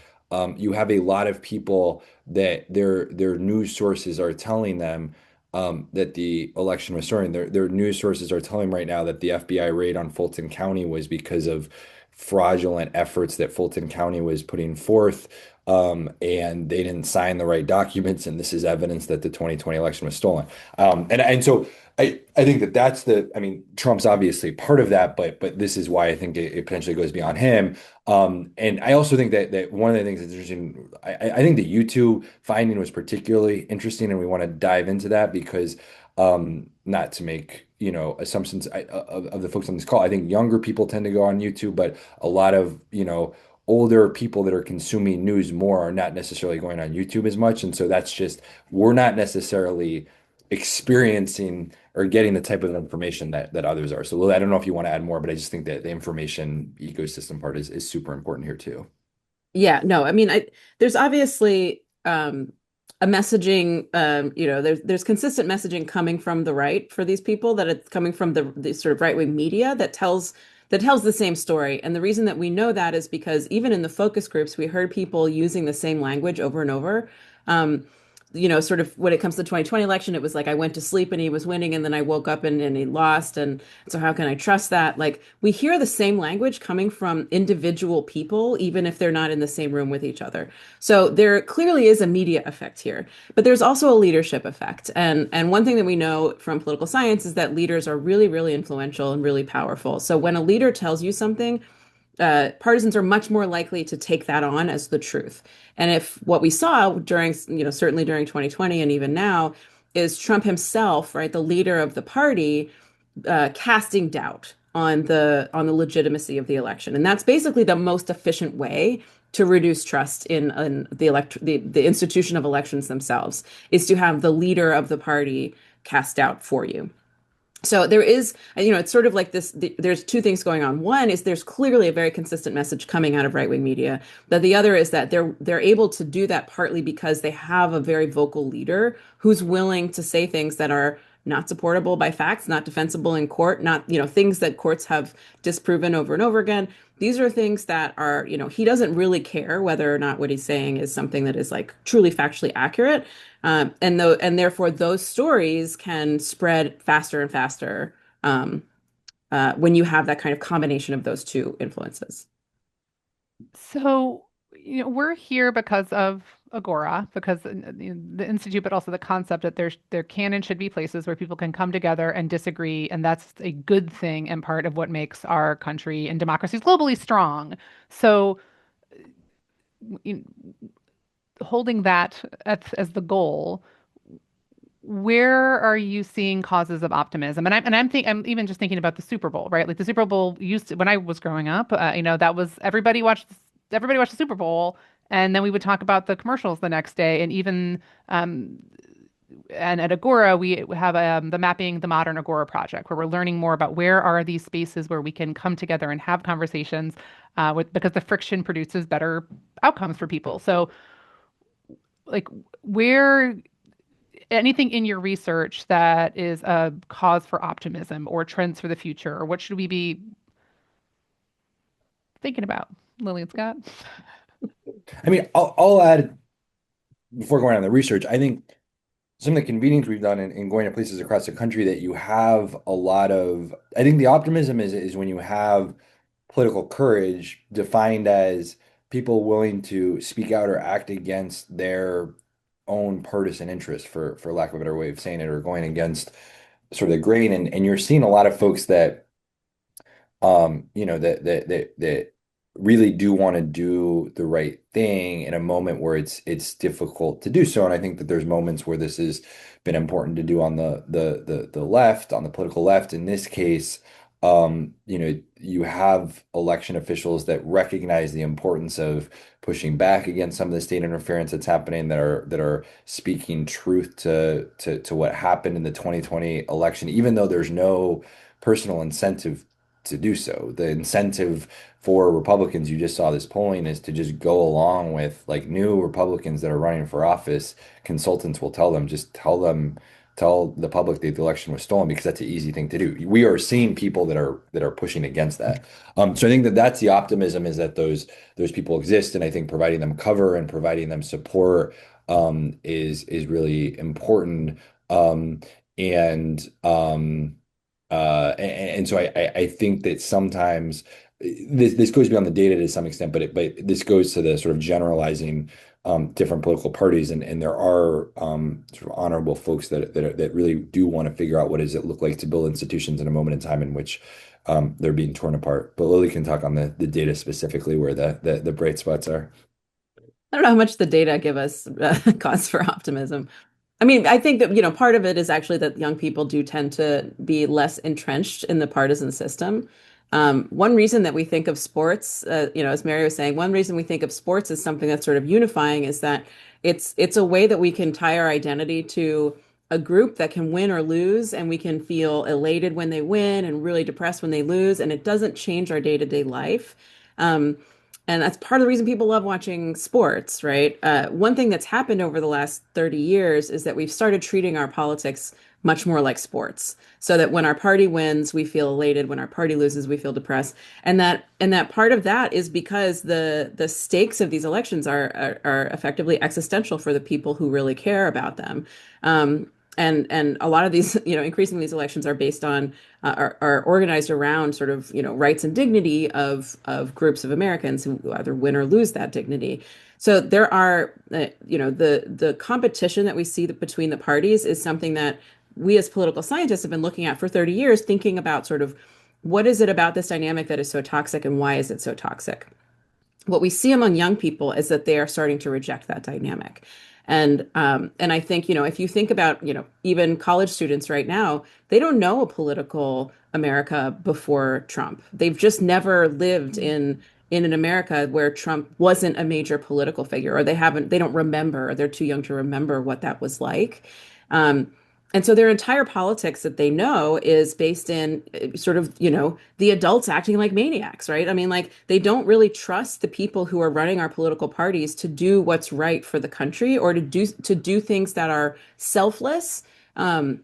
you have a lot of people that their news sources are telling them that the election was stolen. Their news sources are telling them right now that the FBI raid on Fulton County was because of fraudulent efforts that Fulton County was putting forth, and they didn't sign the right documents, and this is evidence that the 2020 election was stolen. And so I think that that's the, I mean, Trump's obviously part of that, but this is why I think it potentially goes beyond him. And I also think that one of the things that's interesting, I think the YouTube finding was particularly interesting, and we want to dive into that because not to make, assumptions of the folks on this call. I think younger people tend to go on YouTube, but a lot of, older people that are consuming news more are not necessarily going on YouTube as much. And so that's just, we're not necessarily experiencing or getting the type of information that others are. So Lily, I don't know if you want to add more, but I just think that the information ecosystem part is super important here too. Yeah, no, I mean, there's obviously a messaging, there's consistent messaging coming from the right for these people, that it's coming from the sort of right-wing media that tells the same story. And the reason that we know that is because even in the focus groups, we heard people using the same language over and over. Um, sort of when it comes to the 2020 election, it was like I went to sleep and he was winning, and then I woke up and he lost. And so how can I trust that? Like we hear the same language coming from individual people, even if they're not in the same room with each other. So there clearly is a media effect here, but there's also a leadership effect. And one thing that we know from political science is that leaders are really, really influential and really powerful. So when a leader tells you something, partisans are much more likely to take that on as the truth. And if what we saw during, certainly during 2020 and even now, is Trump himself, right, the leader of the party, casting doubt on the legitimacy of the election, and that's basically the most efficient way to reduce trust in the institution of elections themselves, is to have the leader of the party cast doubt for you. So there is, it's sort of like this, there's two things going on. One is there's clearly a very consistent message coming out of right-wing media. But the other is that they're able to do that partly because they have a very vocal leader who's willing to say things that are not supportable by facts, not defensible in court, not, things that courts have disproven over and over again. These are things that are, he doesn't really care whether or not what he's saying is something that is like truly factually accurate. And therefore those stories can spread faster and faster when you have that kind of combination of those two influences. So, we're here because of Agora, because the Institute, but also the concept that there can and should be places where people can come together and disagree, and that's a good thing and part of what makes our country and democracies globally strong. So, you holding that as the goal, where are you seeing causes of optimism? I'm even just thinking about the Super Bowl, right? Like the Super Bowl used to, when I was growing up, that was everybody watched the Super Bowl, and then we would talk about the commercials the next day, and even and at Agora we have the Mapping the Modern Agora project, where we're learning more about where are these spaces where we can come together and have conversations, because the friction produces better outcomes for people. So, like, where anything in your research that is a cause for optimism or trends for the future, or what should we be thinking about, Lily and Scott? I mean, I'll add before going on the research. I think some of the convenings we've done in going to places across the country that you have a lot of, I think the optimism is when you have political courage defined as people willing to speak out or act against their own partisan interests, for lack of a better way of saying it, or going against sort of the grain. And you're seeing a lot of folks that really do want to do the right thing in a moment where it's difficult to do so. And I think that there's moments where this has been important to do on the left, on the political left. In this case, you have election officials that recognize the importance of pushing back against some of the state interference that's happening, that are speaking truth to what happened in the 2020 election, even though there's no personal incentive to do so. The incentive for Republicans, you just saw this polling, is to just go along with, like, new Republicans that are running for office. Consultants will tell them, just tell the public that the election was stolen, because that's an easy thing to do. We are seeing people that are pushing against that. So I think that that's the optimism, is that those people exist, and I think providing them cover and providing them support is really important. And so I think that sometimes this goes beyond the data to some extent, but this goes to the sort of generalizing different political parties, and there are sort of honorable folks that really do want to figure out what does it look like to build institutions in a moment in time in which they're being torn apart. But Lily can talk on the data specifically where the bright spots are. I don't know how much the data give us cause for optimism. I mean, I think that, part of it is actually that young people do tend to be less entrenched in the partisan system. One reason that we think of sports, as Mary was saying, one reason we think of sports as something that's sort of unifying is that it's a way that we can tie our identity to a group that can win or lose, and we can feel elated when they win and really depressed when they lose, and it doesn't change our day-to-day life. Um, and that's part of the reason people love watching sports, right? One thing that's happened over the last 30 years is that we've started treating our politics much more like sports. So that when our party wins, we feel elated. When our party loses, we feel depressed. And that part of that is because the stakes of these elections are effectively existential for the people who really care about them. And a lot of these, increasingly these elections are based on are organized around sort of, rights and dignity of groups of Americans who either win or lose that dignity. So there are, the competition that we see between the parties is something that we as political scientists have been looking at for 30 years, thinking about sort of what is it about this dynamic that is so toxic and why is it so toxic? What we see among young people is that they are starting to reject that dynamic. And I think, if you think about, even college students right now, they don't know a political America before Trump. They've just never lived in an America where Trump wasn't a major political figure, or they don't remember, or they're too young to remember what that was like. Um, and so their entire politics that they know is based in sort of, the adults acting like maniacs, right? I mean, like they don't really trust the people who are running our political parties to do what's right for the country, or to do things that are selfless. And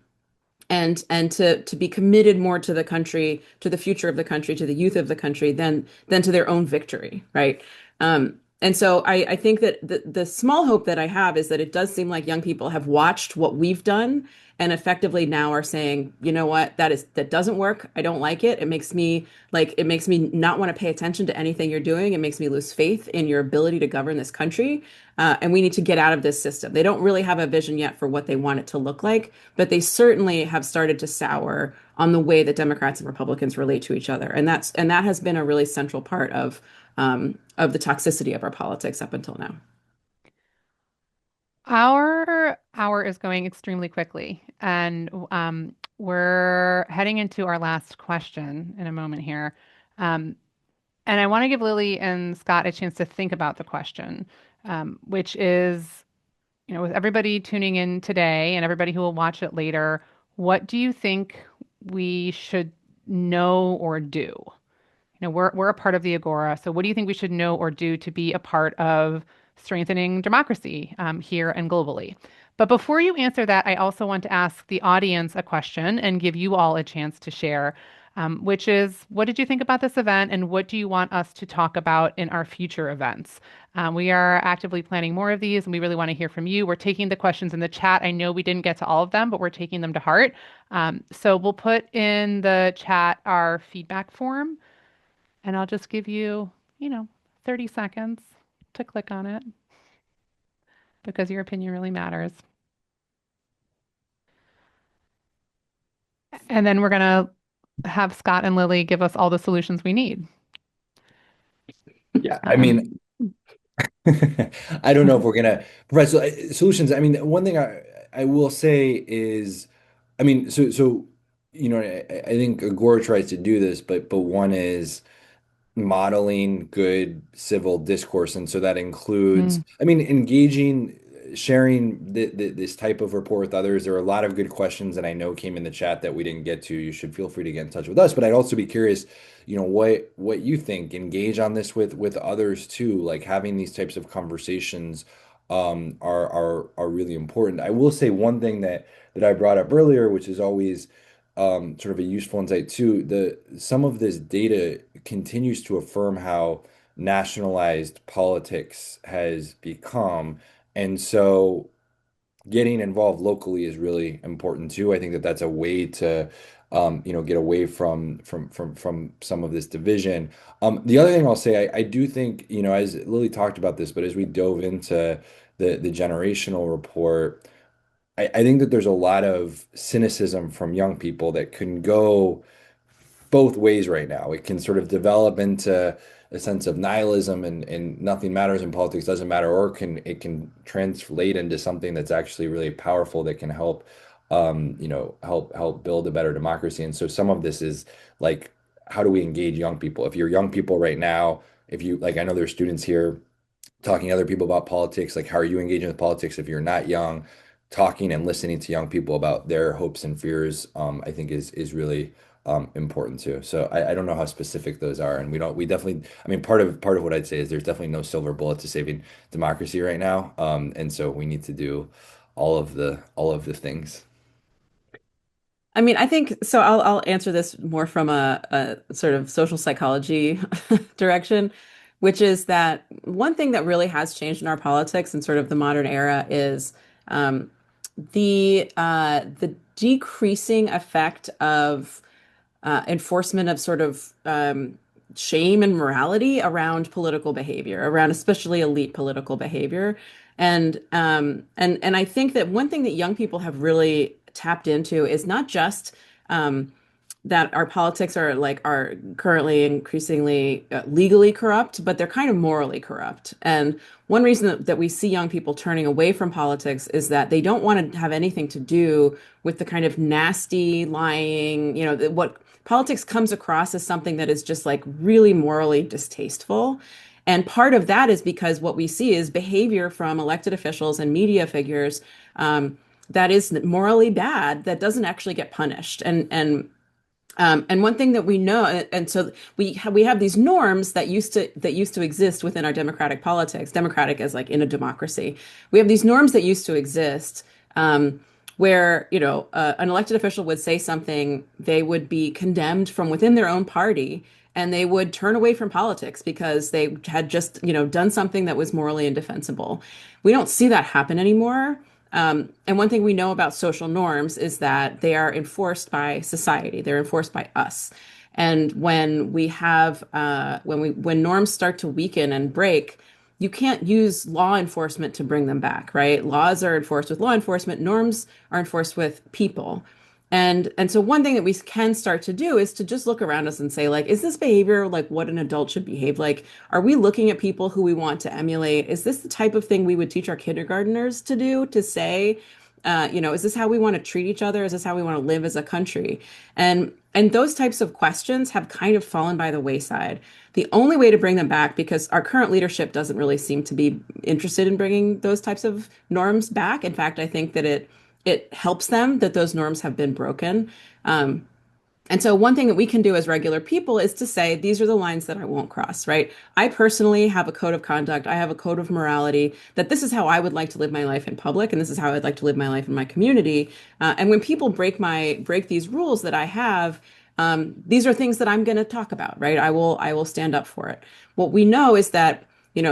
to be committed more to the country, to the future of the country, to the youth of the country than to their own victory, right? And so I think that the small hope that I have is that it does seem like young people have watched what we've done and effectively now are saying, you know what, that doesn't work. I don't like it. It makes me not want to pay attention to anything you're doing. It makes me lose faith in your ability to govern this country. And we need to get out of this system. They don't really have a vision yet for what they want it to look like, but they certainly have started to sour on the way that Democrats and Republicans relate to each other. And that has been a really central part of the toxicity of our politics up until now. Our hour is going extremely quickly, and we're heading into our last question in a moment here. Um, and I want to give Lily and Scott a chance to think about the question, which is, with everybody tuning in today and everybody who will watch it later, what do you think we should know or do? We're a part of the Agora. So what do you think we should know or do to be a part of strengthening democracy here and globally? But before you answer that, I also want to ask the audience a question and give you all a chance to share, which is, what did you think about this event and what do you want us to talk about in our future events? We are actively planning more of these and we really want to hear from you. We're taking the questions in the chat. I know we didn't get to all of them, but we're taking them to heart. So we'll put in the chat our feedback form. And I'll just give you, 30 seconds to click on it because your opinion really matters. And then we're going to have Scott and Lily give us all the solutions we need. Yeah, I mean, I don't know if we're gonna provide solutions. I mean, one thing I will say is, I mean, I think Agora tries to do this, but one is modeling good civil discourse. And so that includes, Mm. I mean, engaging, sharing this type of report with others. There are a lot of good questions that I know came in the chat that we didn't get to. You should feel free to get in touch with us. But I'd also be curious, what you think. Engage on this with others too. Like having these types of conversations are really important. I will say one thing that I brought up earlier, which is always sort of a useful insight too. Some of this data continues to affirm how nationalized politics has become. And so getting involved locally is really important too. I think that that's a way to, get away from some of this division. The other thing I'll say, I do think, as Lily talked about this, but as we dove into the generational report, I think that there's a lot of cynicism from young people that can go both ways right now. It can sort of develop into a sense of nihilism and nothing matters in politics, doesn't matter, or it can translate into something that's actually really powerful that can help help build a better democracy. And so some of this is like, how do we engage young people? If you're young people right now, if you like, I know there's students here talking to other people about politics, like how are you engaging with politics if you're not young? Talking and listening to young people about their hopes and fears, I think is really important too. So I don't know how specific those are, and we definitely, I mean, part of what I'd say is there's definitely no silver bullet to saving democracy right now, and so we need to do all of the things. I mean, I think so. I'll answer this more from a sort of social psychology direction, which is that one thing that really has changed in our politics and sort of the modern era is um, the decreasing effect of enforcement of sort of shame and morality around political behavior, around especially elite political behavior. And I think that one thing that young people have really tapped into is not just that our politics are currently increasingly legally corrupt, but they're kind of morally corrupt. And one reason that we see young people turning away from politics is that they don't want to have anything to do with the kind of nasty, lying, what politics comes across as something that is just like really morally distasteful. And part of that is because what we see is behavior from elected officials and media figures that is morally bad that doesn't actually get punished. And one thing that we know, and so we have these norms that used to exist within our democratic politics, democratic as like in a democracy. We have these norms that used to exist, where an elected official would say something, they would be condemned from within their own party, and they would turn away from politics because they had just done something that was morally indefensible. We don't see that happen anymore. And one thing we know about social norms is that they are enforced by society. They're enforced by us. And when we have when norms start to weaken and break, you can't use law enforcement to bring them back, right? Laws are enforced with law enforcement, norms are enforced with people. And so one thing that we can start to do is to just look around us and say, like, is this behavior like what an adult should behave like? Are we looking at people who we want to emulate? Is this the type of thing we would teach our kindergartners to do, to say, is this how we want to treat each other? Is this how we want to live as a country? And those types of questions have kind of fallen by the wayside. The only way to bring them back, because our current leadership doesn't really seem to be interested in bringing those types of norms back. In fact, I think that it helps them that those norms have been broken. Um, and so one thing that we can do as regular people is to say, these are the lines that I won't cross, right? I personally have a code of conduct. I have a code of morality that this is how I would like to live my life in public, and this is how I'd like to live my life in my community. And when people break these rules that I have, these are things that I'm going to talk about, right? I will stand up for it. What we know is that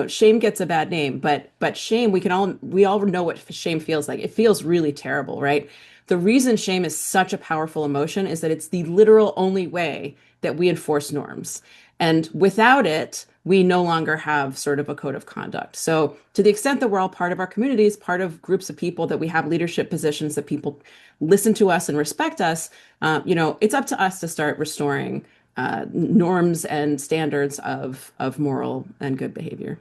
shame gets a bad name, but shame, we all know what shame feels like. It feels really terrible, right? The reason shame is such a powerful emotion is that it's the literal only way that we enforce norms. And without it, we no longer have sort of a code of conduct. So, to the extent that we're all part of our communities, part of groups of people, that we have leadership positions, that people listen to us and respect us, it's up to us to start restoring norms and standards of moral and good behavior.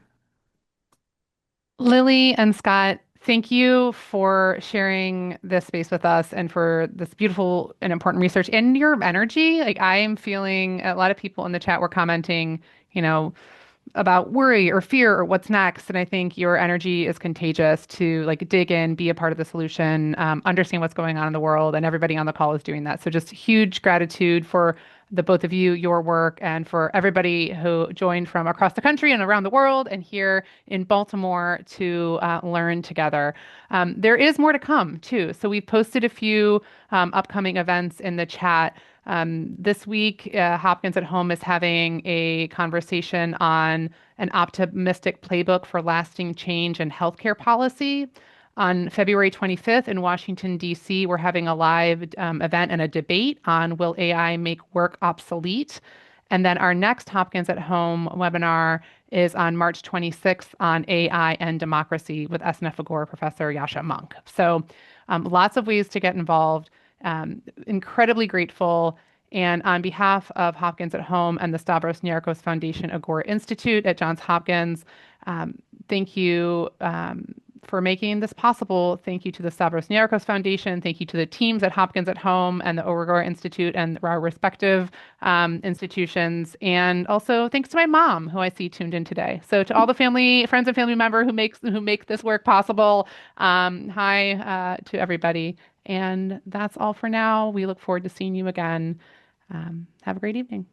Lily and Scott, thank you for sharing this space with us and for this beautiful and important research and your energy. Like, I am feeling a lot of people in the chat were commenting, you know, about worry or fear or what's next. And I think your energy is contagious to like dig in, be a part of the solution, understand what's going on in the world, and everybody on the call is doing that. So just huge gratitude for the both of you, your work, and for everybody who joined from across the country and around the world and here in Baltimore to learn together. There is more to come too. So we've posted a few upcoming events in the chat. This week, Hopkins at Home is having a conversation on an optimistic playbook for lasting change in healthcare policy. On February 25th in Washington, D.C., we're having a live event and a debate on will AI make work obsolete? And then our next Hopkins at Home webinar is on March 26th on AI and democracy with SNF Agora professor Yasha Monk. So lots of ways to get involved. Incredibly grateful. And on behalf of Hopkins at Home and the Stavros Niarchos Foundation Agora Institute at Johns Hopkins, um, thank you for making this possible. Thank you to the Stavros Niarchos Foundation. Thank you to the teams at Hopkins at Home and the Agora Institute and our respective institutions. And also thanks to my mom, who I see tuned in today. So to all the family, friends and family member who make this work possible, hi to everybody. And that's all for now. We look forward to seeing you again. Have a great evening.